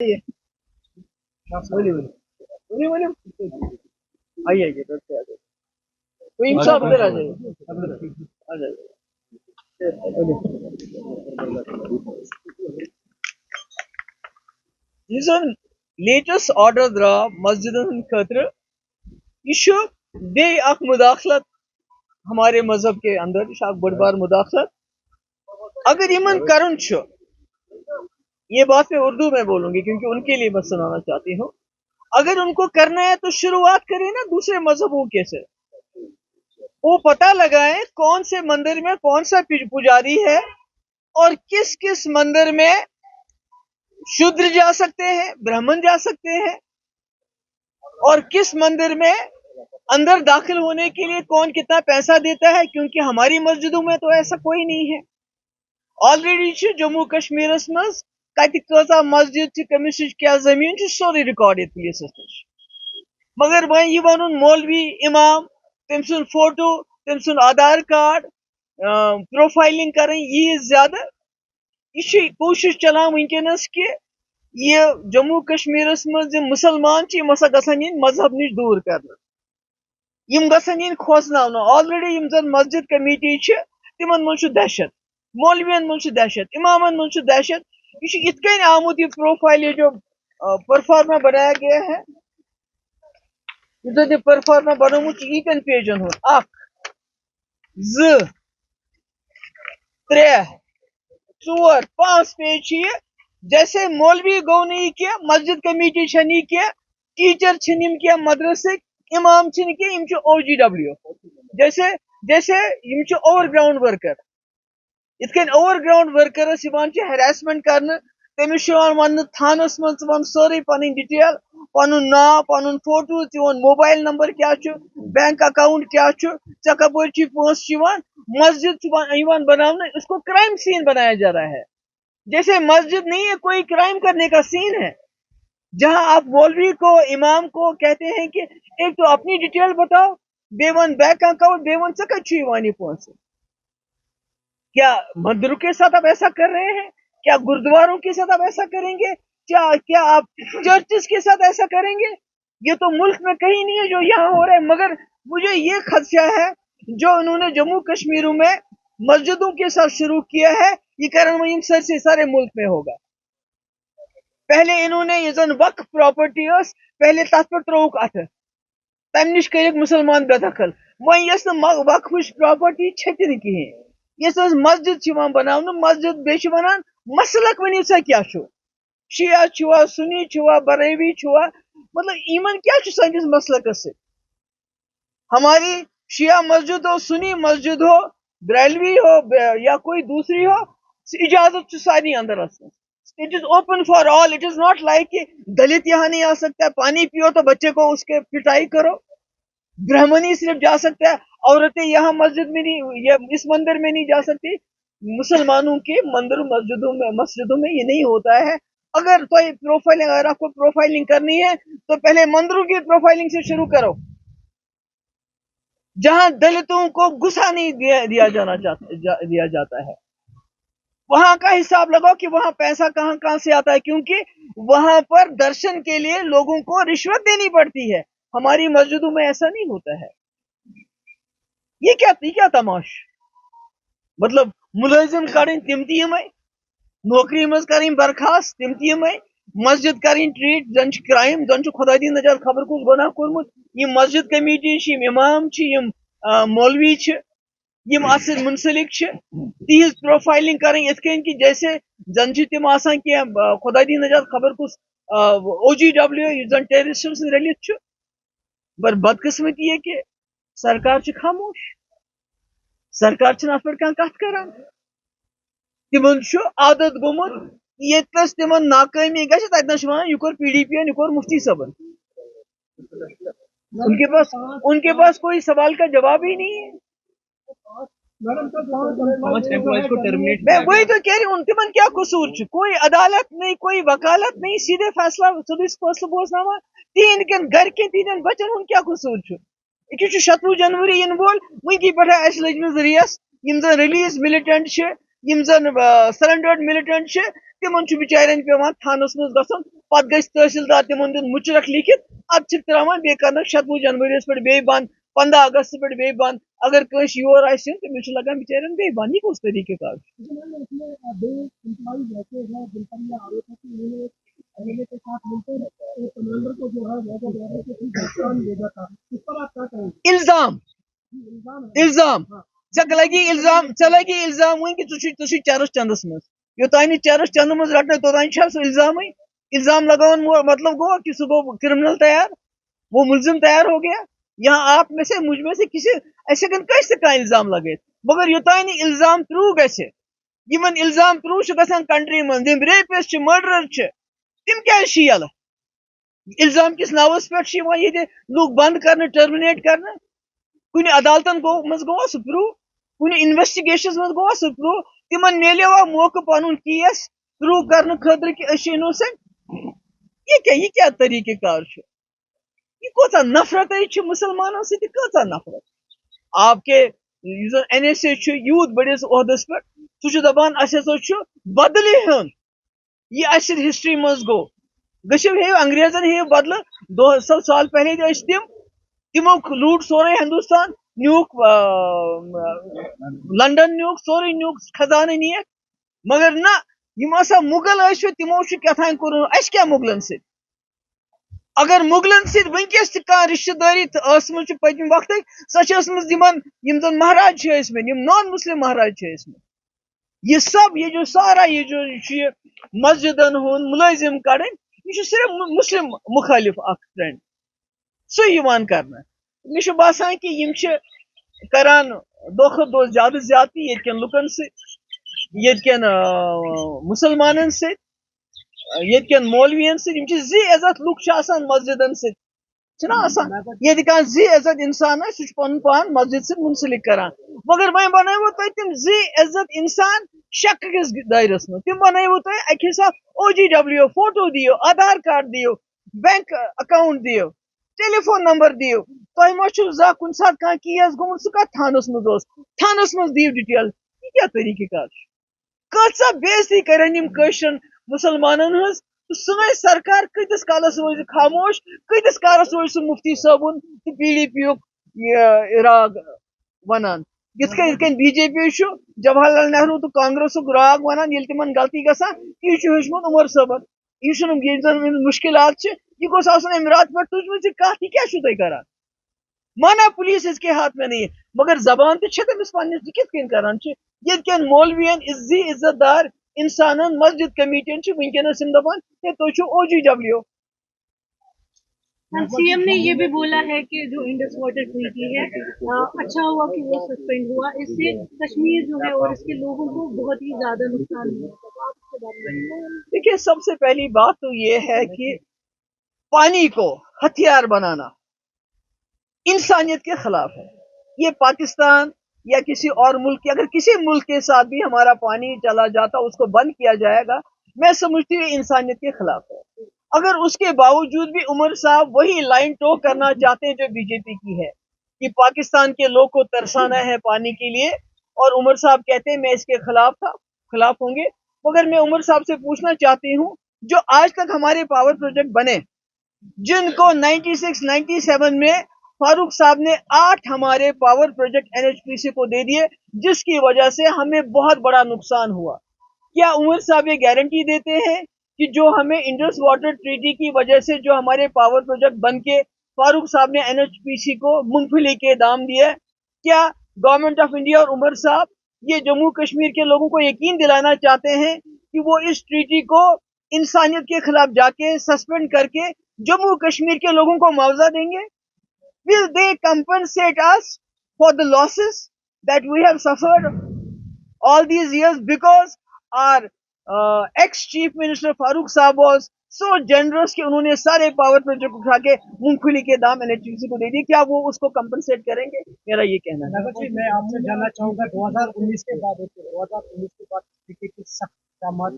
بولیے بولیے بولیے بولیے آئیے آئیے ڈرتے آ جائیے کوئی صاحب ادھر آ جائیے آ جائیے یہ زن لیٹسٹ آرڈر درا مسجدن ہند خاطر یہ بے اخ مداخلت ہمارے مذہب کے اندر یہ بڑ بار مداخلت اگر یمن کرن یہ بات میں اردو میں بولوں گی کیونکہ ان کے لیے میں سنانا چاہتی ہوں اگر ان کو کرنا ہے تو شروعات کریں نا دوسرے مذہبوں کے سے وہ پتہ لگائیں کون سے مندر میں کون سا پجاری ہے اور کس کس مندر میں شودر جا سکتے ہیں برہمن جا سکتے ہیں اور کس مندر میں اندر داخل ہونے کے لیے کون کتنا پیسہ دیتا ہے کیونکہ ہماری مسجدوں میں تو ایسا کوئی نہیں ہے آلریڈی جموں کشمیر مز کتہ مسجد کمس کیا زمین سوری ریکارڈ یہ پولیس نش مگر وۄنۍ یہ ون مولوی امام تم سن فوٹو تم سن آدھار کارڈ پروفائلنگ کریں یہ زیادہ یہ کوشش چلان ونکس کہ یہ جموں کشمیر مز مسلمان ہسا گھن مذہب نش دور کرنا گھن کھوسن آلریڈی زن مسجد کمیٹی تمن من دہشت مولوین من دہشت امامن من دہشت یہ ات کن آمت یہ پروفائل یہ جو پرفارما بنایا گیا ہے یہ پرفارما بنوت یتن پیجن ہند اخ ز ترے ژور پانچ پیج یہ جیسے مولوی گو نہیں کی مسجد کمیٹی نہیں کی ٹیچر کی مدرسک امام کی او جی ڈبلیو جیسے جیسے اوور گراؤنڈ ورکر ات کن اوور گراؤنڈ ورکرس ہراسمنٹ کرنے تمس ون تھانس من ون سوری پن ڈیٹیل پن نا پن فوٹو چون موبائل نمبر کیا بینک اکاؤنٹ کیا ژے کپر پونس مسجد بنانے اس کو کرائم سین بنایا جا رہا ہے جیسے مسجد نہیں ہے کوئی کرائم کرنے کا سین ہے جہاں آپ مولوی کو امام کو کہتے ہیں کہ ایک تو اپنی ڈیٹیل بتاؤ بے ون بینک اکاؤنٹ بے ون ژے پونس کیا مندروں کے ساتھ آپ ایسا کر رہے ہیں کیا گردواروں کے ساتھ آپ ایسا کریں گے کیا آپ چرچز کے ساتھ ایسا کریں گے یہ تو ملک میں کہیں نہیں ہے جو یہاں ہو رہا ہے مگر مجھے یہ خدشہ ہے جو انہوں نے جموں کشمیروں میں مسجدوں کے ساتھ شروع کیا ہے یہ کرن سر سے سارے ملک میں ہوگا پہلے انہوں نے یہ زن وقف پراپرٹی پہلے تک پر تروک ات تم نش کر مسلمان بے دخل وہ یس وقف پراپرٹی چھتن کہین یس مسجد بنانا مسجد بیچ ونان مسلک ونیو سا کیا شیعہ چھوا سنی چھوا بریوی چھوا مطلب ایمن کیا سنس مسلکس سے ہماری شیعہ مسجد ہو سنی مسجد ہو بریلوی ہو یا کوئی دوسری ہو اجازت ساری اندر it is open for all it is not like کہ دلت یہاں نہیں آ سکتا پانی پیو تو بچے کو اس کے پٹائی کرو برہمنی صرف جا سکتا ہے عورتیں یہاں مسجد میں نہیں اس مندر میں نہیں جا سکتی مسلمانوں کے مندر مسجدوں میں یہ نہیں ہوتا ہے اگر پروفائلنگ اگر آپ کو پروفائلنگ کرنی ہے تو پہلے مندروں کی پروفائلنگ سے شروع کرو جہاں دلتوں کو گھسا نہیں دیا جاتا ہے وہاں کا حساب لگاؤ کہ وہاں پیسہ کہاں سے آتا ہے کیونکہ وہاں پر درشن کے لیے لوگوں کو رشوت دینی پڑتی ہے ہماری مسجدوں میں ایسا نہیں ہوتا ہے یہ کیا تماش مطلب ملازم کڑن تم تمے نوکری مز کریں برخاست تم تمے مسجد کریں ٹریٹ زن کرائم زن خدا دی نجات خبر کس گناہ کورمت یہ مسجد کمیٹی امام مولوی یم ات منسلک تہذ پروفائلنگ کریں ات کن کہ جیسے زن تم آسان کی خدا دی نجات خبر کس او جی ڈبلیو زن ٹیررسٹن سن رلت پر بدقسمتی یہ کہ سرکار خاموش سرکار ات پہ کت کران تمن عادت گومت یتنس تمن ناکامی گھر تتنس ونان یہ کور پی ڈی پی یہ کور مفتی صبن ان کے پاس کوئی سوال کا جواب ہی نہیں ہے میں وہی تو کہہ رہی ہوں تمن کیا قصور کوئی عدالت نہیں کوئی وکالت نہیں سیدھے فیصلہ فیصلہ بوزناوا تین کن گھر کے تین بچن ہند کیا قصور یہ 16 جنوری ان وول ونکی پہ اس لجم ریس یم زن ریلیز ملٹنٹ یم زن سرنڈرڈ ملٹنٹ تمن بچارن پیوان تھانس مز گھن پتہ گژھِ تحصیلدار تمن دن مچرک لکھت اد تراوان بیٚیہِ کرنک 16 جنوری پہ بیٚیہِ بند 15 اگست پہ بیٚیہِ بند اگر کٲنٛسہِ یور آسہِ یُن تٔمِس چھُ لگان بچارن بیٚیہِ بند یہ کُس طریقہ کار الزام الزام ژےٚ لگی الزام ون کہ ژٕ چرس چندس مز یوتانۍ چرس چند مز رٹنے توتانۍ چھا سُہ الزام الزام لگاون مطلب گو کہ سُہ گو کرمنل تیار وہ ملزم تیار ہو گیا یہاں آپ میں سے مجھ میں سے کسی ایسے کیسے کا الزام لگے مگر یوتانۍ الزام ترو گژھِ یمن الزام ترو گژھان کنٹری من یم ریپسٹ مرڈرر تم کیا یل الزام کس ناوس پہ یہ لوگ بند کرنے ٹرمنیٹ کرنے کن عدالتن مز گوا سہ پرو کن انویسٹیگیشن مز گوا سہ پرو تمن ملیوا موقع پن کیس پرو کرنے خاطر کہ انوسنٹ یہ کیا طریقہ کار یہ کوتا نفرت مسلمانوں سے کتا نفرت آپ کے این ایس اے یوت بڑس عہدس پہ سہ دپان اس بدلہ ہن یہ اس ہسٹری مز گو گھو ہیو انگریزن ہیو بدلہ 200 سال پہلے تم تمو لوٹ سورے ہندوستان نیوک لنڈن نیوک سورے نیوک خزانہ نیک مگر نہ یم ہسا مغل تمو کتان کور اس کیا مغلن ست اگر مغلن ست ونکس تہ رشتہ داری ٲسمٕژ پتمہ وقت سۄ ٲسمٕژ یم زن مہاراج یم نان مسلم مہاراج یہ سب یہ جو سارا یہ جو مسجدن ہند ملازم کڑن یہ صرف مسلم مخالف اخ ٹرینڈ سہ کرنا مجھے باسان کہ یم کران دہ کھۄتہٕ دۄہ زیادہ زیادتی یتکن لکن یتکن مسلمانن یتکن مولوین زی عزت لک مسجدن یہ زی عزت انسان سہ پن پان مسجد سے منسلک کران مگر وی بنو تھی تم زی عزت انسان شک کس دائرس من تم بنو تھی اکہ حساب OGW فوٹو دیو آدھار کارڈ دیو بینک اکاؤنٹ دیو ٹیلی فون نمبر دیو تہ ما زا کن سات کھانا کیس گومت سہ کت تھانس مز تھانس مز دیو ڈیٹیل یہ کیا طریقہ کار کتہ بےزتی کرن مسلمانن ہز سن سرکار کتس کالس روز خاموش کتس کالس روز سہ مفتی صابن تو PDP یک راگ ونان یتھ بی جے پی جواہر لال نہرو تو کانگریس راگ ونان یل تمن غلطی گژھان یہ ہیوچمت عمر صٲبن یہ زن مشکلات یہ گوس آسن امہ رات پہ تجھ کت یہ کیا تھی کران مانا پولیس اس کے ہاتھ میں نہیں ہے مگر زبان تو تمس پنس یہ کت کن کران یتکن مولوین زی عزت دار انسانن مسجد کمیٹین ونکس دپان تھی OGW CM نے یہ بھی بولا ہے کہ جو انڈس واٹر ٹریٹی ہے اچھا ہوا کہ وہ سسپینڈ ہوا اس سے کشمیر جو ہے اور اس کے لوگوں کو بہت ہی زیادہ نقصان ہوا دیکھیے سب سے پہلی بات تو یہ ہے کہ پانی کو ہتھیار بنانا انسانیت کے خلاف ہے یہ پاکستان یا کسی اور ملک کی اگر کسی ملک کے ساتھ بھی ہمارا پانی چلا جاتا اس کو بند کیا جائے گا میں سمجھتی ہوں انسانیت کے خلاف ہے اگر اس کے باوجود بھی عمر صاحب وہی لائن ٹو کرنا چاہتے ہیں جو BJP کی ہے کہ پاکستان کے لوگ کو ترسانا ہے پانی کے لیے اور عمر صاحب کہتے ہیں میں اس کے خلاف ہوں گے مگر میں عمر صاحب سے پوچھنا چاہتی ہوں جو آج تک ہمارے پاور پروجیکٹ بنے جن کو 96 97 میں فاروق صاحب نے 8 ہمارے پاور پروجیکٹ NHPC کو دے دیے جس کی وجہ سے ہمیں بہت بڑا نقصان ہوا کیا عمر صاحب یہ گارنٹی دیتے ہیں کہ جو ہمیں انڈس واٹر ٹریٹی کی وجہ سے جو ہمارے پاور پروجیکٹ بن کے فاروق صاحب نے NHPC کو مونگ پھلی کے دام دیے کیا گورنمنٹ آف انڈیا اور عمر صاحب یہ جموں کشمیر کے لوگوں کو یقین دلانا چاہتے ہیں کہ وہ اس ٹریٹی کو انسانیت کے خلاف جا کے سسپینڈ کر کے جموں کشمیر کے لوگوں کو معاوضہ دیں گے will they compensate us for the losses that we have suffered all these years because our ex-chief minister Farooq Saab was so generous کہ انہوں نے سارے پاور پروجیکٹ اٹھا کے مونگ پھلی کے دام NHPC کو دے دی کیا وہ اس کو کمپنسیٹ کریں گے میرا یہ کہنا ہے میں آپ سے جاننا چاہوں گا 2019 کے بعد کی سخت اقدامات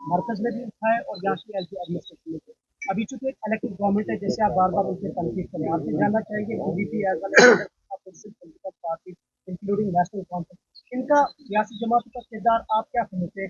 مرکز میں بھی اٹھائے اور یہاں کی ایڈمنسٹریشن میں ابھی چونکہ ایک الیکٹڈ گورنمنٹ ہے جیسے آپ بار بار ان سے تنقید کریں آپ سے جاننا چاہیں گے BJP as political party including National Conference ان کا سیاسی جماعتوں کا کردار آپ کیا سمجھتے ہیں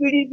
PDP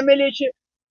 MLA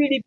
PDP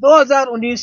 2019